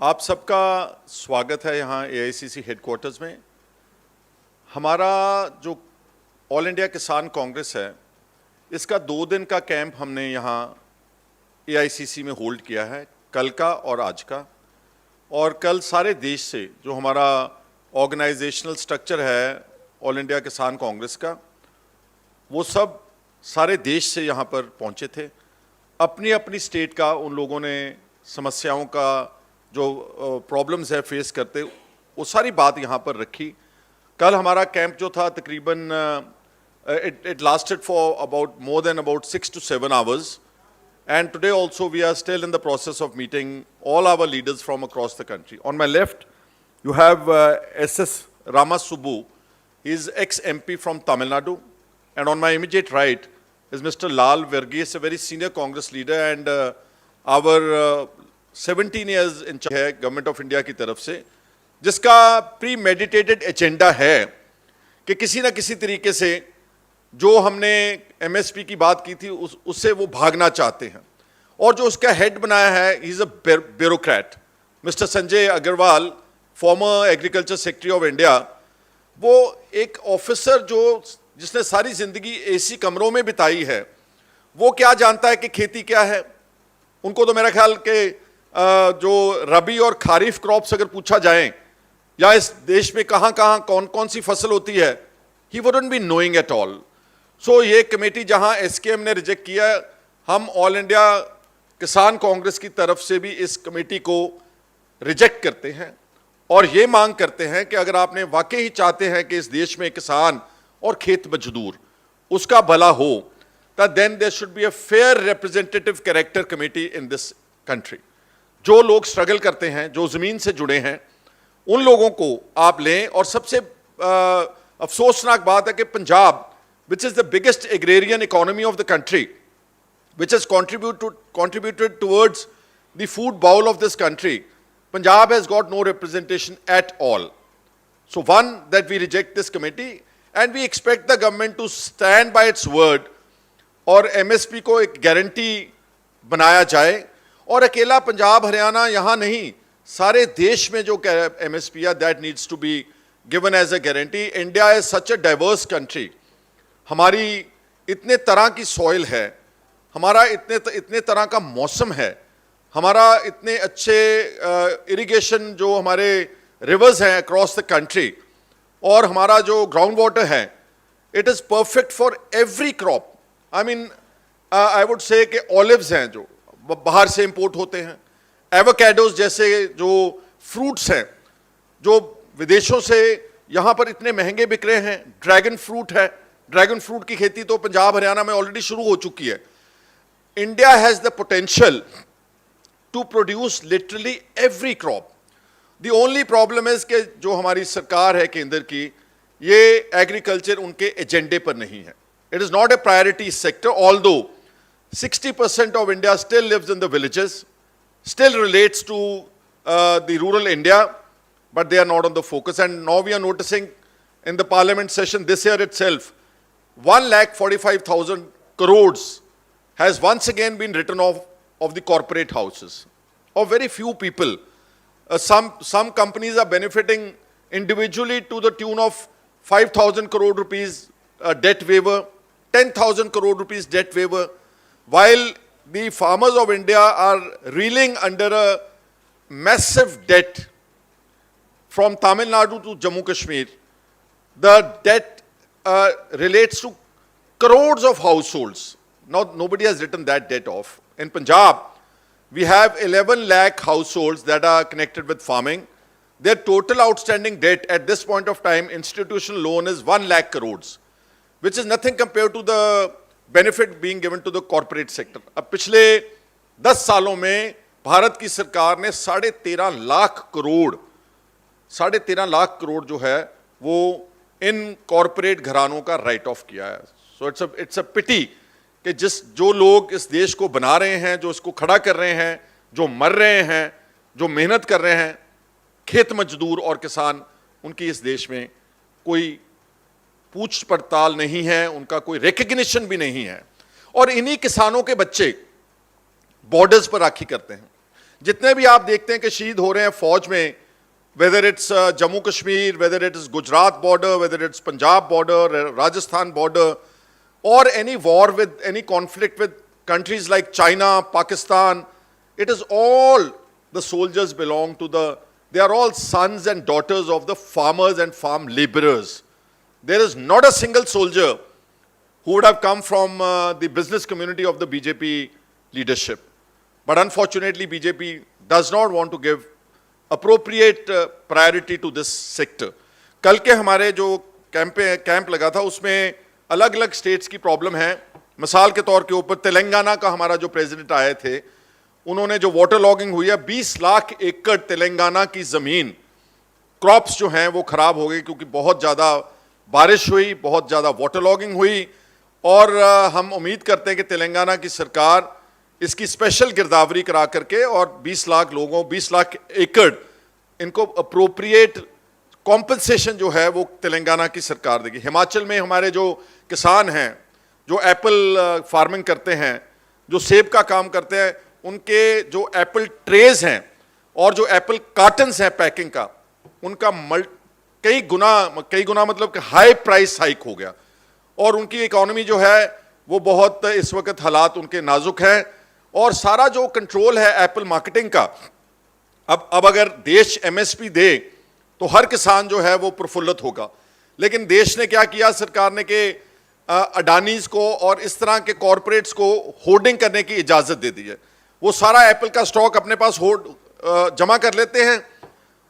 आप सबका स्वागत है यहाँ एआईसीसी हेडक्वार्टर्स में। हमारा जो ऑल इंडिया किसान कांग्रेस है, इसका 2 दिन का कैंप हमने यहाँ एआईसीसी में होल्ड किया है, कल का और आज का। और कल सारे देश से जो हमारा ऑर्गेनाइजेशनल स्ट्रक्चर है ऑल इंडिया किसान कांग्रेस का, वो सब सारे देश से यहाँ पर पहुँचे थे। अपनी अपनी स्टेट का उन लोगों ने समस्याओं का जो प्रॉब्लम्स है फेस करते, वो सारी बात यहाँ पर रखी। कल हमारा कैंप जो था तकरीबन it lasted for about more than about 6 to 7 hours, and today also we are still in the process of meeting all our leaders from across the country. On my left you have SS Ramasubbu. He is ex-MP from Tamil Nadu, and on my immediate right is Mr. Lal Verghese, a very senior Congress leader and our 17 years in charge है government of India की तरफ से, जिसका pre meditated agenda है कि किसी ना किसी तरीके से जो हमने एमएसपी की बात की थी उससे वो भागना चाहते हैं। और जो उसका हेड बनाया है, he is a bureaucrat, mister Sanjay Agarwal, former agriculture secretary of India. वो एक ऑफिसर जिसने सारी जिंदगी एसी कमरों में बिताई है, वो क्या जानता है कि खेती क्या है। उनको तो मेरा ख्याल कि जो रबी और खारिफ क्रॉप्स अगर पूछा जाए या इस देश में कहाँ कहाँ कौन कौन सी फसल होती है, he wouldn't be knowing at all. So ये कमेटी जहाँ एसकेएम ने रिजेक्ट किया, हम ऑल इंडिया किसान कांग्रेस की तरफ से भी इस कमेटी को रिजेक्ट करते हैं और ये मांग करते हैं कि अगर आपने वाकई ही चाहते हैं कि इस देश में किसान और खेत मजदूर उसका भला हो, then there should be a fair representative character committee in this country. जो लोग स्ट्रगल करते हैं, जो जमीन से जुड़े हैं, उन लोगों को आप लें। और सबसे अफसोसनाक बात है कि Punjab, which is the biggest agrarian economy of the country, which has contributed towards the food bowl of this country, Punjab has got no representation at all. So one, that we reject this committee and we expect the government to stand by its word और MSP को एक guarantee बनाया जाए। और अकेला पंजाब हरियाणा यहाँ नहीं, सारे देश में जो एमएसपी है, that needs to be given as a guarantee. India is such a diverse country, हमारी इतने तरह की सॉइल है, हमारा इतने तरह का मौसम है, हमारा इतने अच्छे इरिगेशन जो हमारे रिवर्स हैं अक्रॉस द कंट्री, और हमारा जो ग्राउंड वाटर है, it is perfect for every crop. I mean I would say कि ऑलिव्स हैं जो बाहर से इंपोर्ट होते हैं, एवोकेडोज जैसे जो फ्रूट्स हैं जो विदेशों से यहाँ पर इतने महंगे बिक रहे हैं, ड्रैगन फ्रूट है, ड्रैगन फ्रूट की खेती तो पंजाब हरियाणा में ऑलरेडी शुरू हो चुकी है। India has the potential to produce literally every crop. The only problem is कि जो हमारी सरकार है केंद्र की, ये एग्रीकल्चर उनके एजेंडे पर नहीं है। It is not a priority sector, although 60% of India still lives in the villages, still relates to the rural India, but they are not on the focus. And now we are noticing in the parliament session this year itself, 1,45,000 crores has once again been written off of the corporate houses of very few people. Some companies are benefiting individually to the tune of 5,000 crore rupees debt waiver, 10,000 crore rupees debt waiver, while the farmers of India are reeling under a massive debt from Tamil Nadu to Jammu Kashmir. The debt relates to crores of households. Now, nobody has written that debt off. In Punjab, we have 11 lakh households that are connected with farming. Their total outstanding debt at this point of time, institutional loan, is 1 lakh crores. Which is nothing compared to the benefit being given to the corporate sector. अब पिछले 10 सालों में भारत की सरकार ने 13.5 लाख करोड़ जो है वो इन कॉरपोरेट घरानों का राइट ऑफ किया है। सो इट्स अ पिटी कि जो लोग इस देश को बना रहे हैं, जो इसको खड़ा कर रहे हैं, जो मर रहे हैं, जो मेहनत कर रहे हैं, खेत मजदूर और किसान, उनकी इस देश में कोई पूछ पड़ताल नहीं है, उनका कोई रिकग्निशन भी नहीं है। और इन्हीं किसानों के बच्चे बॉर्डर्स पर राखी करते हैं। जितने भी आप देखते हैं कि शहीद हो रहे हैं फौज में, whether it's Jammu Kashmir, whether it is Gujarat border, whether it's Punjab border, Rajasthan border, or any war with, any conflict with countries like China, Pakistan, it is all the soldiers belong to they are all sons and daughters of the farmers and farm laborers. There is not a single soldier who would have come from the business community of the BJP leadership. But unfortunately, BJP does not want to give appropriate priority to this sector. कल के हमारे जो camp लगा था उसमें अलग अलग states की प्रॉब्लम है. मिसाल के तौर के ऊपर तेलंगाना का हमारा जो प्रेसिडेंट आए थे, उन्होंने जो वाटर लॉगिंग हुई है, 20 लाख एकड़ तेलंगाना की ज़मीन, क्रॉप्स जो हैं वो ख़राब हो गई क्योंकि बहुत ज़्यादा बारिश हुई, बहुत ज़्यादा वाटर लॉगिंग हुई. और हम उम्मीद करते हैं कि तेलंगाना की सरकार इसकी स्पेशल गिरदावरी करा करके और 20 लाख लोगों, 20 लाख एकड़ इनको अप्रोप्रिएट कॉम्पनसेशन जो है वो तेलंगाना की सरकार देगी. हिमाचल में हमारे जो किसान हैं, जो एप्पल फार्मिंग करते हैं, जो सेब का काम करते हैं, उनके जो एप्पल ट्रेज हैं और जो एप्पल कार्टन्स हैं पैकिंग का, उनका कई गुना मतलब कि हाई प्राइस हाइक हो गया और उनकी इकोनॉमी जो है वो बहुत इस वक्त हालात उनके नाजुक हैं. और सारा जो कंट्रोल है एप्पल मार्केटिंग का, अब अगर देश एमएसपी दे तो हर किसान जो है वो प्रफुल्लित होगा. लेकिन देश ने क्या किया, सरकार ने कि अडानीज को और इस तरह के कॉरपोरेट्स को होर्डिंग करने की इजाज़त दे दी है. वो सारा एप्पल का स्टॉक अपने पास जमा कर लेते हैं.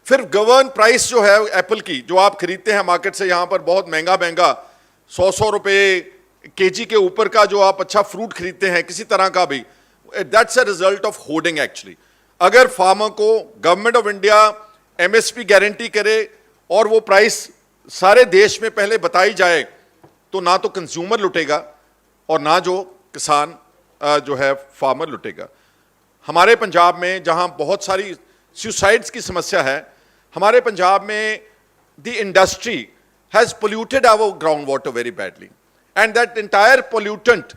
फिर गवर्न प्राइस जो है एप्पल की, जो आप खरीदते हैं मार्केट से, यहाँ पर बहुत महंगा 100 रुपये केजी के ऊपर का जो आप अच्छा फ्रूट खरीदते हैं किसी तरह का भी, that's a result of hoarding actually. अगर फार्मर को government of India MSP guarantee करे और वो प्राइस सारे देश में पहले बताई जाए, तो ना तो कंज्यूमर लुटेगा और ना जो किसान जो है फार्मर लुटेगा. हमारे पंजाब में जहां बहुत सारी सुसाइड्स की समस्या है, हमारे पंजाब में the industry has polluted our ground water very badly and that entire pollutant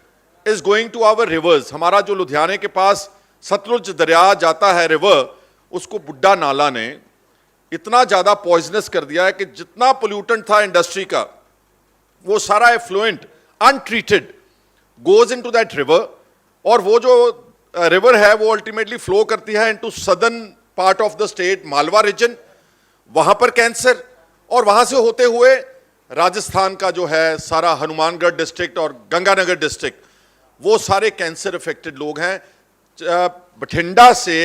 is going to our rivers. हमारा जो लुधियाने के पास सतलुज दरिया जाता है रिवर, उसको बुड्ढा नाला ने इतना ज़्यादा पॉइजनस कर दिया है कि जितना पोल्यूटेंट था इंडस्ट्री का, वो सारा effluent untreated goes into that river. और वो जो रिवर है वो अल्टीमेटली फ्लो करती है into southern part of the state, Malwa region. वहां पर कैंसर, और वहां से होते हुए राजस्थान का जो है सारा हनुमानगढ़ डिस्ट्रिक्ट और गंगानगर डिस्ट्रिक्ट, वो सारे कैंसर इफेक्टेड लोग हैं. बठिंडा से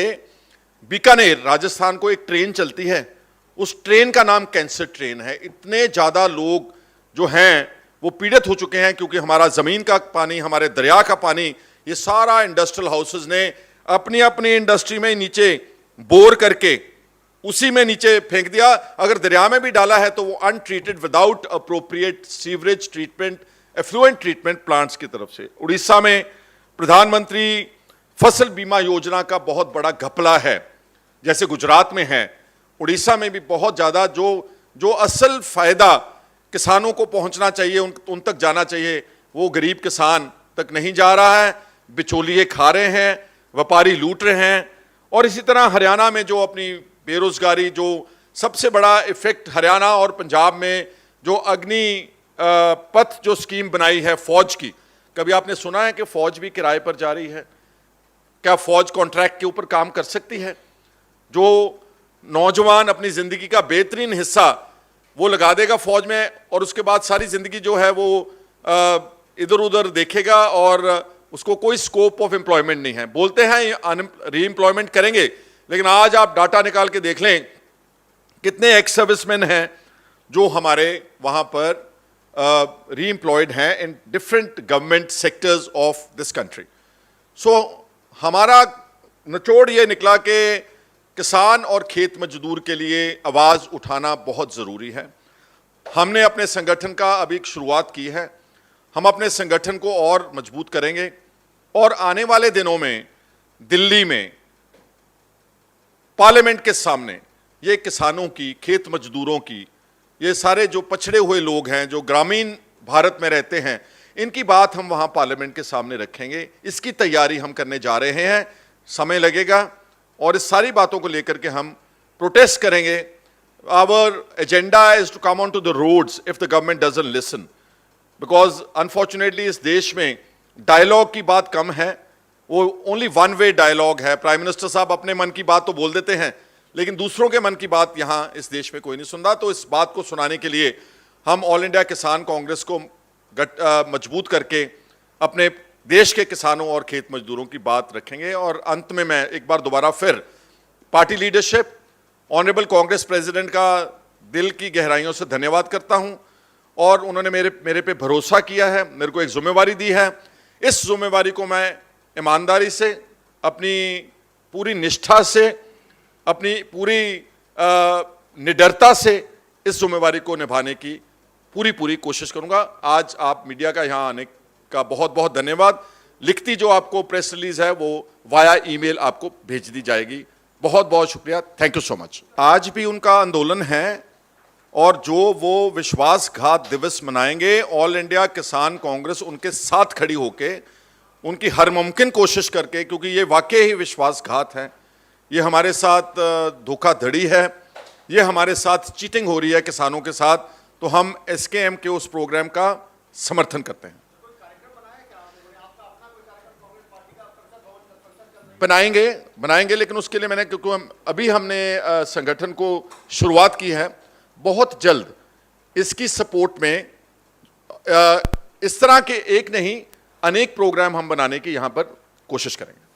बीकानेर राजस्थान को एक ट्रेन चलती है, उस ट्रेन का नाम कैंसर ट्रेन है. इतने ज़्यादा लोग जो हैं वो पीड़ित हो चुके हैं क्योंकि हमारा ज़मीन का पानी, हमारे दरिया का पानी, ये सारा इंडस्ट्रियल हाउसेस ने अपनी अपनी इंडस्ट्री में नीचे बोर करके उसी में नीचे फेंक दिया. अगर दरिया में भी डाला है तो वो untreated without appropriate sewerage treatment, effluent treatment plants की तरफ से. उड़ीसा में प्रधानमंत्री फसल बीमा योजना का बहुत बड़ा घपला है, जैसे गुजरात में है, उड़ीसा में भी बहुत ज़्यादा जो असल फायदा किसानों को पहुंचना चाहिए, उन तक जाना चाहिए, वो गरीब किसान तक नहीं जा रहा है. बिचौलिए खा रहे हैं, व्यापारी लूट रहे हैं. और इसी तरह हरियाणा में जो अपनी बेरोजगारी, जो सबसे बड़ा इफेक्ट हरियाणा और पंजाब में जो अग्नि पथ जो स्कीम बनाई है फौज की, कभी आपने सुना है कि फौज भी किराए पर जा रही है? क्या फौज कॉन्ट्रैक्ट के ऊपर काम कर सकती है? जो नौजवान अपनी जिंदगी का बेहतरीन हिस्सा वो लगा देगा फौज में और उसके बाद सारी जिंदगी जो है वो इधर उधर देखेगा और उसको कोई स्कोप ऑफ एम्प्लॉयमेंट नहीं है. बोलते हैं री एम्प्लॉयमेंट करेंगे, लेकिन आज आप डाटा निकाल के देख लें कितने एक्स सर्विसमैन हैं जो हमारे वहाँ पर री एम्प्लॉयड हैं in different government sectors of this country. So हमारा निचोड़ ये निकला कि किसान और खेत मजदूर के लिए आवाज़ उठाना बहुत ज़रूरी है. हमने अपने संगठन का अभी एक शुरुआत की है. हम अपने संगठन को और मजबूत करेंगे और आने वाले दिनों में दिल्ली में पार्लियामेंट के सामने ये किसानों की, खेत मजदूरों की, ये सारे जो पछड़े हुए लोग हैं जो ग्रामीण भारत में रहते हैं, इनकी बात हम वहाँ पार्लियामेंट के सामने रखेंगे. इसकी तैयारी हम करने जा रहे हैं. समय लगेगा, और इस सारी बातों को लेकर के हम प्रोटेस्ट करेंगे। Our agenda is to come on to the roads if the government doesn't listen, because unfortunately इस देश में डायलॉग की बात कम है, वो ओनली वन वे डायलॉग है। प्राइम मिनिस्टर साहब अपने मन की बात तो बोल देते हैं, लेकिन दूसरों के मन की बात यहां इस देश में कोई नहीं सुनता। तो इस बात को सुनाने के लिए हम ऑल इंडिया किसान कांग्रेस को मजबूत करके अपने देश के किसानों और खेत मजदूरों की बात रखेंगे। और अंत में मैं एक बार दोबारा फिर party leadership, honourable Congress president का दिल की गहराइयों से धन्यवाद करता हूं, और उन्होंने मेरे पे भरोसा किया है, मेरे को एक जिम्मेवारी दी है। इस जिम्मेवारी को मैं ईमानदारी से, अपनी पूरी निष्ठा से, अपनी पूरी निडरता से इस जिम्मेवारी को निभाने की पूरी कोशिश करूंगा। आज आप मीडिया का यहां आने का बहुत बहुत धन्यवाद। लिखती जो आपको प्रेस रिलीज है वो वाया ईमेल आपको भेज दी जाएगी। बहुत बहुत शुक्रिया, थैंक यू सो मच। आज भी उनका आंदोलन है, और जो वो विश्वासघात दिवस मनाएंगे, ऑल इंडिया किसान कांग्रेस उनके साथ खड़ी होके, उनकी हर मुमकिन कोशिश करके, क्योंकि ये वाकई ही विश्वासघात है, ये हमारे साथ धोखाधड़ी है, ये हमारे साथ चीटिंग हो रही है किसानों के साथ। तो हम एसकेएम के उस प्रोग्राम का समर्थन करते हैं। बनाएंगे, लेकिन उसके लिए क्योंकि हमने संगठन को शुरुआत की है, बहुत जल्द इसकी सपोर्ट में इस तरह के एक नहीं अनेक प्रोग्राम हम बनाने की यहां पर कोशिश करेंगे।